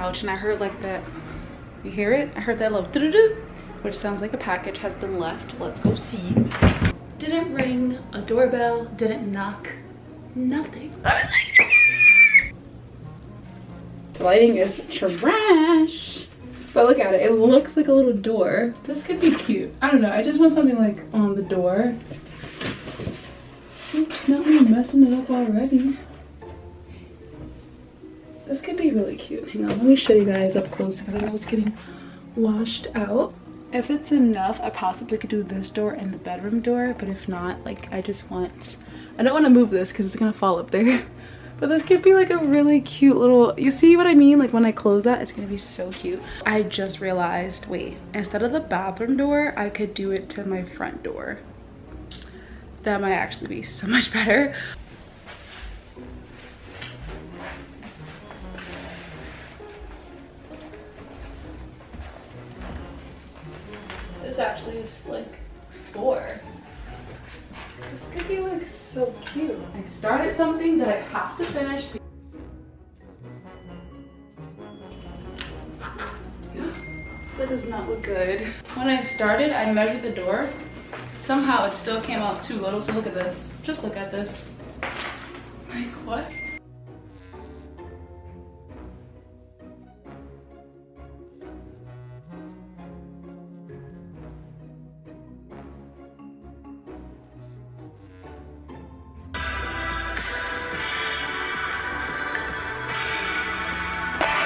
couch and I heard like that, you hear it? I heard that little doo-doo-doo, which sounds like a package has been left. Let's go see. Didn't ring a doorbell, didn't knock, nothing. I was like, the lighting is trash. But look at it, it looks like a little door. This could be cute. I don't know, I just want something like on the door. It's not really messing it up already. This could be really cute. Hang on, let me show you guys up close because I know it's getting washed out. If it's enough, I possibly could do this door and the bedroom door, but if not, like I don't want to move this because it's gonna fall up there. But this could be like a really cute little, you see what I mean? Like when I close that, it's gonna be so cute. I just realized, wait, instead of the bathroom door, I could do it to my front door. That might actually be so much better. This actually is like 4. This could be like so cute. I started something that I have to finish. That does not look good. When I started, I measured the door. Somehow it still came out too little, so look at this. Just look at this. Like what?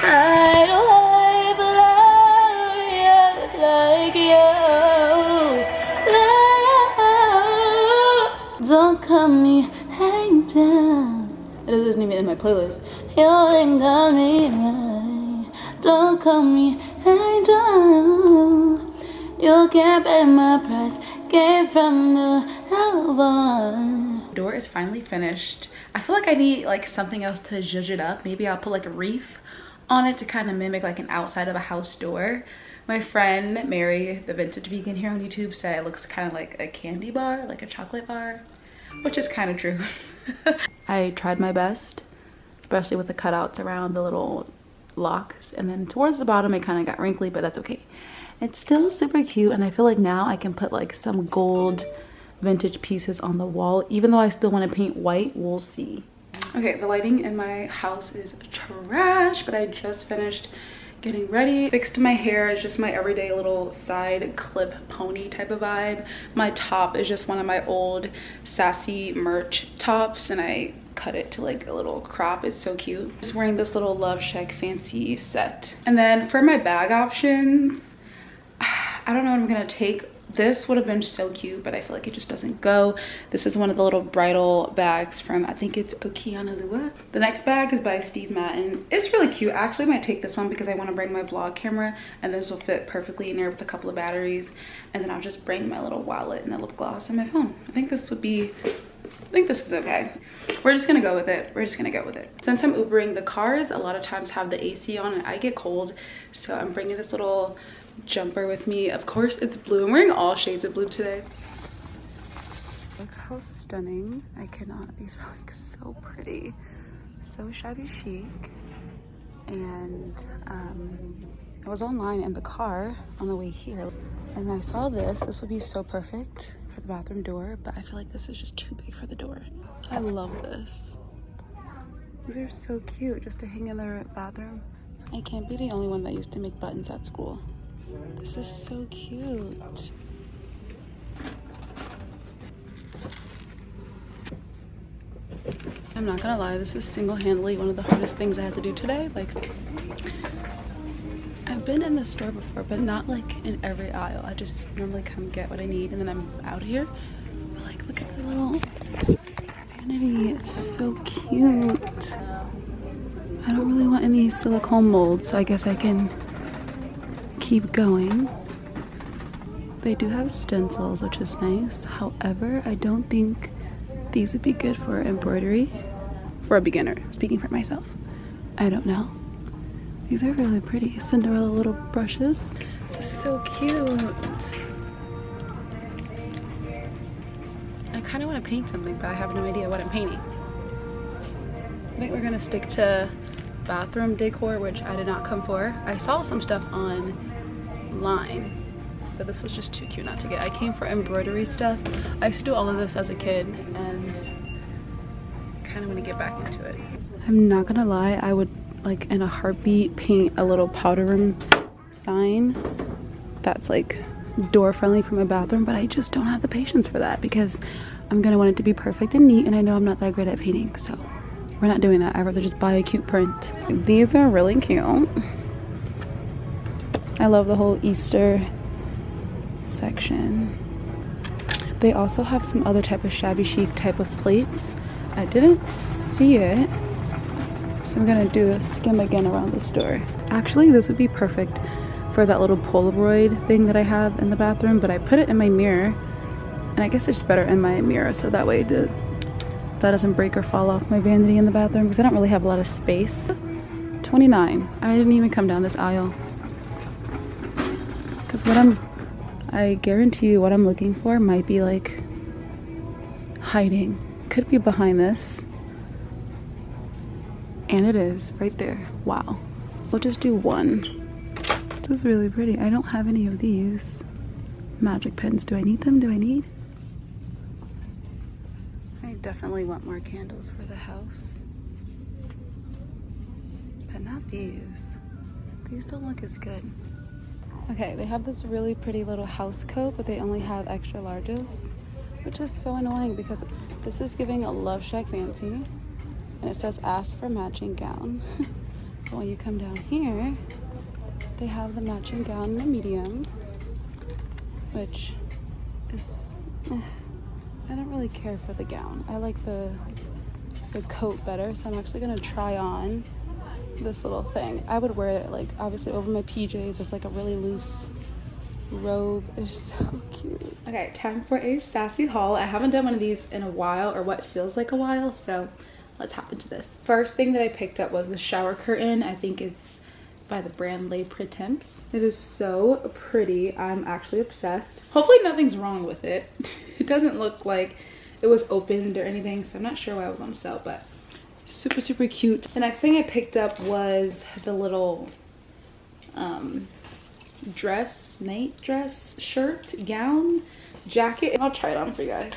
I don't glorious like you. Don't call me hang down. It isn't even in my playlist. You ain't got me right. Don't call me hang down. You can't pay my price. Came from the album. Door is finally finished. I feel like I need like something else to zhuzh it up. Maybe I'll put like a wreath on it to kind of mimic like an outside of a house door. My friend Mary, the vintage vegan here on YouTube, said it looks kind of like a candy bar, like a chocolate bar, which is kind of true. I tried my best, especially with the cutouts around the little locks, and then towards the bottom it kind of got wrinkly, but that's okay. It's still super cute, and I feel like now I can put like some gold vintage pieces on the wall, even though I still want to paint white. We'll see. Okay, the lighting in my house is trash, but I just finished getting ready. Fixed my hair. It's just my everyday little side clip pony type of vibe. My top is just one of my old Sassy merch tops, and I cut it to like a little crop. It's so cute. Just wearing this little Love Shack fancy set. And then for my bag options, I don't know what I'm gonna take. This would have been so cute, but I feel like it just doesn't go. This is one of the little bridal bags from, I think it's Okianalua. The next bag is by Steve Madden. It's really cute. I actually might take this one because I want to bring my vlog camera, and this will fit perfectly in there with a couple of batteries. And then I'll just bring my little wallet and a lip gloss and my phone. I think this is okay. We're just gonna go with it. We're just gonna go with it. Since I'm Ubering, the cars a lot of times have the AC on and I get cold. So I'm bringing this little jumper with me. Of course it's blue. I'm wearing all shades of blue today. Look how stunning. I cannot. These are like so pretty. So shabby chic. And I was online in the car on the way here and I saw this. This would be so perfect for the bathroom door, but I feel like this is just too big for the door. I love this. These are so cute just to hang in the bathroom. I can't be the only one that used to make buttons at school. This is so cute. I'm not gonna lie, this is single-handedly one of the hardest things I had to do today. Like, I've been in the store before, but not like in every aisle. I just normally come get what I need and then I'm out of here. But like, look at the little vanity. It's so cute. I don't really want any silicone molds, so I guess I can keep going. They do have stencils, which is nice. However, I don't think these would be good for embroidery for a beginner. Speaking for myself, I don't know. These are really pretty. Cinderella little brushes. This is so cute. I kind of want to paint something, but I have no idea what I'm painting. I think we're gonna stick to bathroom decor, which I did not come for. I saw some stuff online, but this was just too cute not to get. I came for embroidery stuff. I used to do all of this as a kid and kind of want to get back into it. I'm not gonna lie, I would like in a heartbeat paint a little powder room sign that's like door friendly for my bathroom, but I just don't have the patience for that because I'm gonna want it to be perfect and neat, and I know I'm not that great at painting, so we're not doing that. I'd rather just buy a cute print. These are really cute. I love the whole Easter section. They also have some other type of shabby chic type of plates. I didn't see it, so I'm gonna do a skim again around the store. Actually, this would be perfect for that little Polaroid thing that I have in the bathroom, but I put it in my mirror, and I guess it's better in my mirror so that way that doesn't break or fall off my vanity in the bathroom, because I don't really have a lot of space. $29. I didn't even come down this aisle, because I guarantee you what I'm looking for might be like hiding. Could be behind this, and it is right there. Wow. We'll just do one. This is really pretty. I don't have any of these magic pens. Do I need them? I definitely want more candles for the house, but not these. These don't look as good. Okay, they have this really pretty little house coat, but they only have extra larges, which is so annoying because this is giving a Love Shack fancy, and it says ask for matching gown. But when you come down here, they have the matching gown in a medium, which is, I don't really care for the gown. I like the coat better, so I'm actually gonna try on this little thing. I would wear it like obviously over my PJs as like a really loose robe. It's so cute. Okay, time for a sassy haul. I haven't done one of these in a while, or what feels like a while, so let's hop into this. First thing that I picked up was the shower curtain. I think it's by the brand Les Prétemps. It is so pretty. I'm actually obsessed. Hopefully nothing's wrong with it. It doesn't look like it was opened or anything, so I'm not sure why it was on sale, but super, super cute. The next thing I picked up was the little night dress, shirt, gown, jacket. I'll try it on for you guys.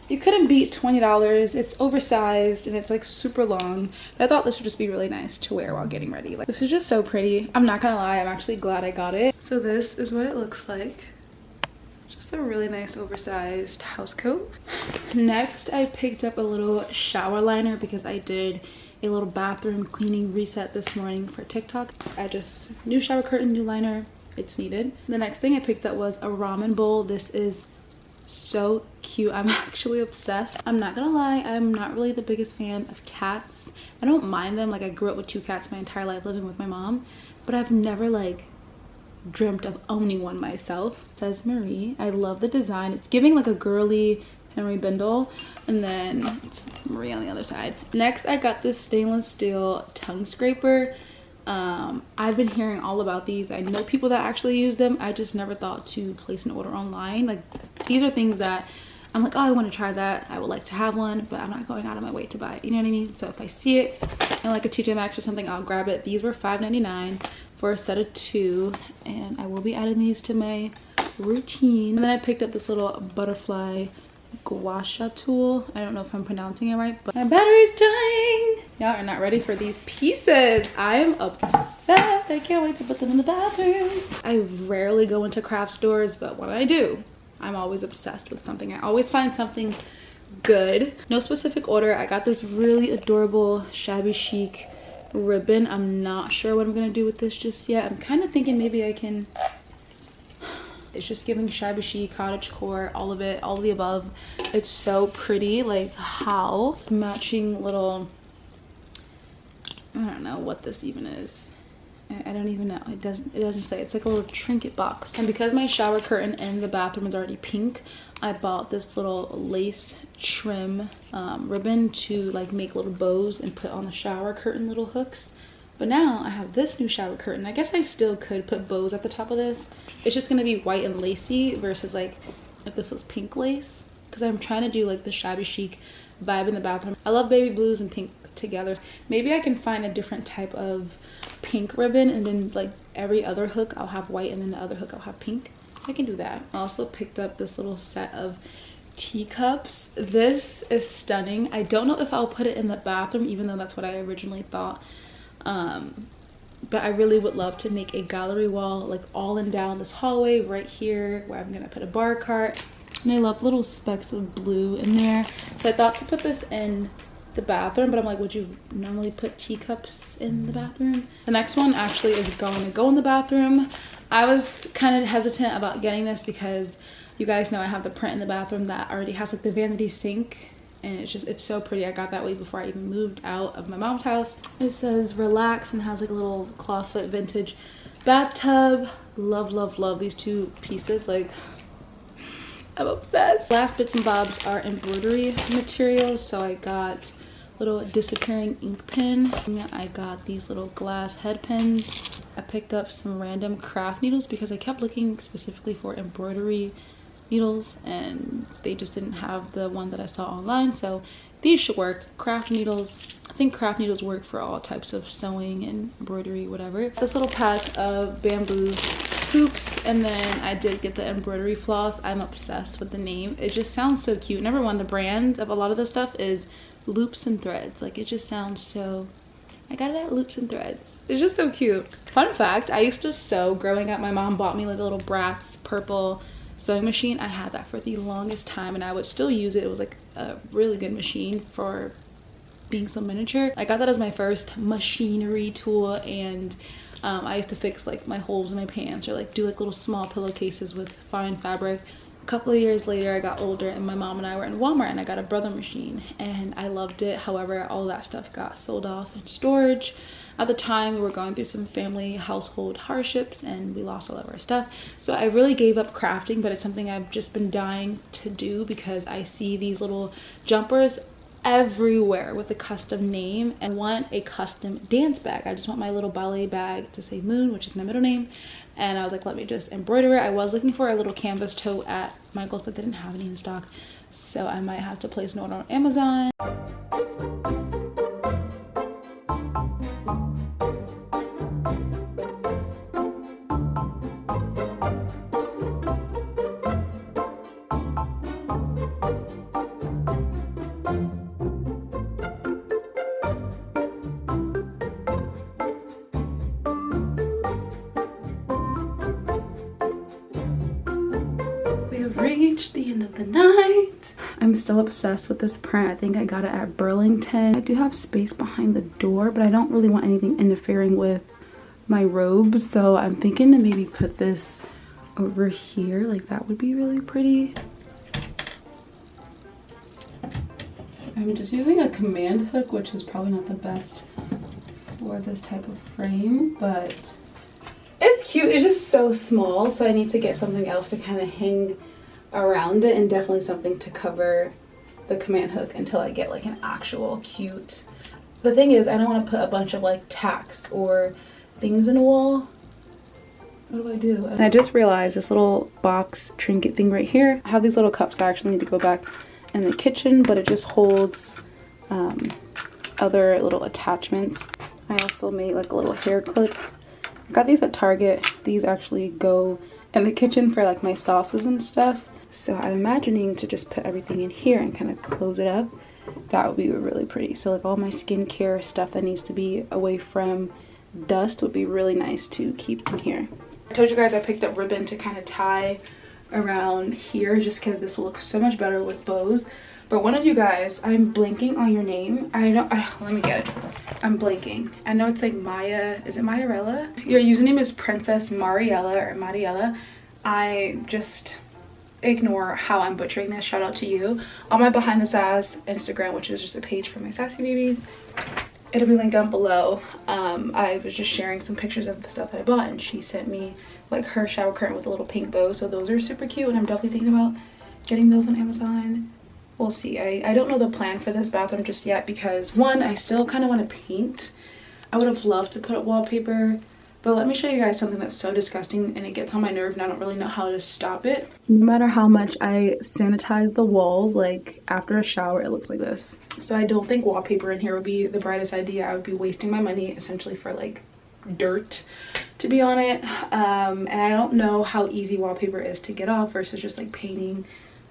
You couldn't beat $20. It's oversized and it's like super long, but I thought this would just be really nice to wear while getting ready. Like, this is just so pretty. I'm not gonna lie, I'm actually glad I got it. So this is what it looks like. Just a really nice oversized house coat. Next, I picked up a little shower liner because I did a little bathroom cleaning reset this morning for TikTok. New shower curtain, new liner, it's needed. The next thing I picked up was a ramen bowl. This is so cute. I'm actually obsessed. I'm not gonna lie, I'm not really the biggest fan of cats. I don't mind them. Like, I grew up with 2 cats my entire life living with my mom, but I've never like dreamt of owning one myself. It says Marie. I love the design. It's giving like a girly Henry Bindle, and then it's Marie on the other side. Next, I got this stainless steel tongue scraper. I've been hearing all about these. I know people that actually use them. I just never thought to place an order online. Like, these are things that I'm like, oh, I want to try that. I would like to have one, but I'm not going out of my way to buy it. You know what I mean? So if I see it in like a TJ Maxx or something, I'll grab it. These were $5.99 for a set of 2, and I will be adding these to my routine. And then I picked up this little butterfly gua sha tool. I don't know if I'm pronouncing it right, but my battery's dying. Y'all are not ready for these pieces. I am obsessed. I can't wait to put them in the bathroom. I rarely go into craft stores, but when I do, I'm always obsessed with something. I always find something good. No specific order. I got this really adorable shabby chic ribbon. I'm not sure what I'm gonna do with this just yet. I'm kind of thinking maybe I can, it's just giving shabby chic, cottagecore, all of it, all of the above. It's so pretty. Like, how it's matching little, I don't know what this even is. I don't even know. It doesn't say. It's like a little trinket box. And because my shower curtain in the bathroom is already pink, I bought this little lace trim ribbon to like make little bows and put on the shower curtain little hooks. But now I have this new shower curtain. I guess I still could put bows at the top of this. It's just gonna be white and lacy versus like if this was pink lace, because I'm trying to do like the shabby chic vibe in the bathroom. I love baby blues and pink together. Maybe I can find a different type of pink ribbon, and then like every other hook I'll have white, and then the other hook I'll have pink. I can do that. I also picked up this little set of teacups. This is stunning. I don't know if I'll put it in the bathroom, even though that's what I originally thought. But I really would love to make a gallery wall, like all and down this hallway right here, where I'm gonna put a bar cart. And I love little specks of blue in there. So I thought to put this in the bathroom, but I'm like, would you normally put teacups in the bathroom? The next one actually is going to go in the bathroom. I was kind of hesitant about getting this because you guys know I have the print in the bathroom that already has like the vanity sink, and it's so pretty. I got that way before I even moved out of my mom's house. It says relax and has like a little clawfoot vintage bathtub. Love, love, love these two pieces. Like, I'm obsessed. Last bits and bobs are embroidery materials. So I got little disappearing ink pen. I got these little glass head pens. I picked up some random craft needles because I kept looking specifically for embroidery needles and they just didn't have the one that I saw online. So these should work. Craft needles. I think craft needles work for all types of sewing and embroidery, whatever. This little pack of bamboo hoops, and then I did get the embroidery floss. I'm obsessed with the name. It just sounds so cute. Number one, the brand of a lot of this stuff is Loops and Threads. Like, it just sounds so, I got it at Loops and Threads. It's just so cute. Fun fact, I used to sew growing up. My mom bought me like a little Bratz purple sewing machine. I had that for the longest time and I would still use it. It was like a really good machine for being so miniature. I got that as my first machinery tool, and I used to fix like my holes in my pants or like do like little small pillowcases with fine fabric. A couple of years later, I got older and my mom and I were in Walmart and I got a brother machine and I loved it. However, all that stuff got sold off in storage. At the time, we were going through some family household hardships and we lost all of our stuff. So I really gave up crafting, but it's something I've just been dying to do because I see these little jumpers everywhere with a custom name, and I want a custom dance bag. I just want my little ballet bag to say Moon, which is my middle name. And I was like, let me just embroider it. I was looking for a little canvas tote at Michael's, but they didn't have any in stock. So I might have to place an order on Amazon. Reached the end of the night. I'm still obsessed with this print. I think I got it at Burlington. I do have space behind the door, but I don't really want anything interfering with my robes, so I'm thinking to maybe put this over here. Like, that would be really pretty. I'm just using a command hook, which is probably not the best for this type of frame, but it's cute. It's just so small, so I need to get something else to kind of hang around it, and definitely something to cover the command hook until I get like an actual cute. The thing is, I don't want to put a bunch of like tacks or things in a wall. What do I do? And I just realized this little box trinket thing right here. I have these little cups that actually need to go back in the kitchen, but it just holds other little attachments. I also made like a little hair clip. I got these at Target. These actually go in the kitchen for like my sauces and stuff. So I'm imagining to just put everything in here and kind of close it up. That would be really pretty. So like all my skincare stuff that needs to be away from dust would be really nice to keep in here. I told you guys I picked up ribbon to kind of tie around here just because this will look so much better with bows. But one of you guys, I'm blanking on your name. Let me get it. I'm blanking. I know it's like Maya. Is it Mayarella? Your username is Princess Mariella or Mariella. I just ignore how I'm butchering this. Shout out to you. On my Behind the Sass Instagram, which is just a page for my sassy babies, it'll be linked down below. I was just sharing some pictures of the stuff that I bought, and she sent me like her shower curtain with a little pink bow. So those are super cute, and I'm definitely thinking about getting those on Amazon. We'll see. I don't know the plan for this bathroom just yet because one, I still kind of want to paint. I would have loved to put up wallpaper, But let me show you guys something that's so disgusting and it gets on my nerve and I don't really know how to stop it. No matter how much I sanitize the walls, like after a shower, it looks like this. So I don't think wallpaper in here would be the brightest idea. I would be wasting my money essentially for like dirt to be on it. And I don't know how easy wallpaper is to get off versus just like painting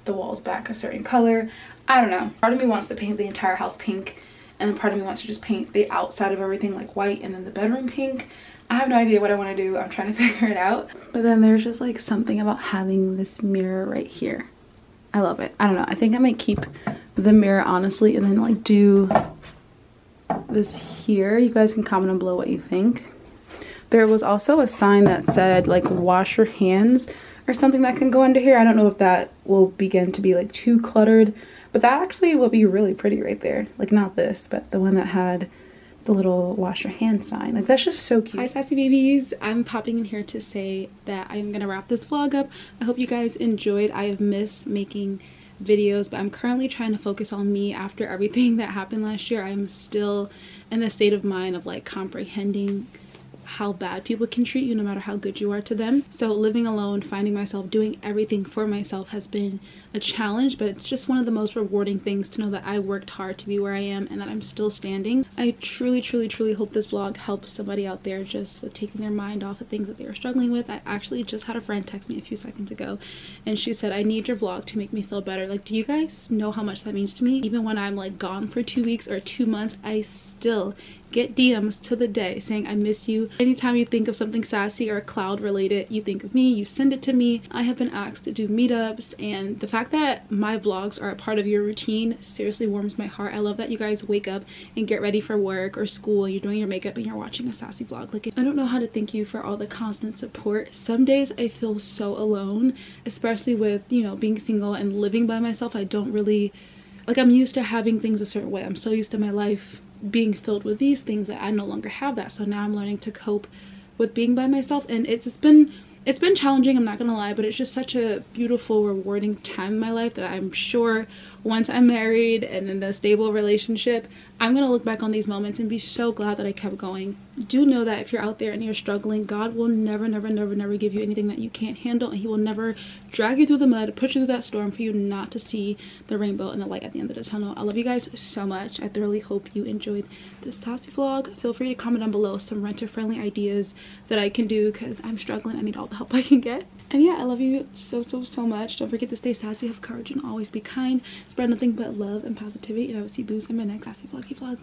the walls back a certain color. I don't know. Part of me wants to paint the entire house pink, and then part of me wants to just paint the outside of everything like white and then the bedroom pink. I have no idea what I want to do. I'm trying to figure it out. But then there's just like something about having this mirror right here. I love it. I don't know. I think I might keep the mirror honestly and then like do this here. You guys can comment down below what you think. There was also a sign that said like wash your hands or something that can go under here. I don't know if that will begin to be like too cluttered, but that actually will be really pretty right there. Like not this, but the one that had the little wash your hand sign. Like that's just so cute. Hi sassy babies, I'm popping in here to say that I'm gonna wrap this vlog up. I hope you guys enjoyed. I have missed making videos, but I'm currently trying to focus on me after everything that happened last year. I'm still in the state of mind of like comprehending how bad people can treat you no matter how good you are to them. So living alone, finding myself doing everything for myself has been a challenge, but it's just one of the most rewarding things to know that I worked hard to be where I am and that I'm still standing. I truly hope this vlog helps somebody out there just with taking their mind off of things that they were struggling with. I actually just had a friend text me a few seconds ago and she said, I need your vlog to make me feel better. Like, do you guys know how much that means to me? Even when I'm like gone for 2 weeks or 2 months, I still get DMs to the day saying I miss you. Anytime you think of something sassy or cloud related, you think of me, you send it to me. I have been asked to do meetups, and the fact that my vlogs are a part of your routine seriously warms my heart. I love that you guys wake up and get ready for work or school, you're doing your makeup and you're watching a sassy vlog. Like, I don't know how to thank you for all the constant support. Some days I feel so alone, especially with, you know, being single and living by myself. I don't really, like, I'm used to having things a certain way. I'm so used to my life being filled with these things that I no longer have that. So now I'm learning to cope with being by myself, and it's been challenging, I'm not gonna lie, but it's just such a beautiful, rewarding time in my life that I'm sure once I'm married and in a stable relationship, I'm gonna look back on these moments and be so glad that I kept going. Do know that if you're out there and you're struggling, God will never give you anything that you can't handle, and he will never drag you through the mud, put you through that storm for you not to see the rainbow and the light at the end of the tunnel. I love you guys so much. I thoroughly hope you enjoyed this sassy vlog. Feel free to comment down below some renter-friendly ideas that I can do, because I'm struggling. I need all the help I can get. And yeah, I love you so much. Don't forget to stay sassy, have courage, and always be kind. Spread nothing but love and positivity, and I will see boos in my next sassy vloggy vlog.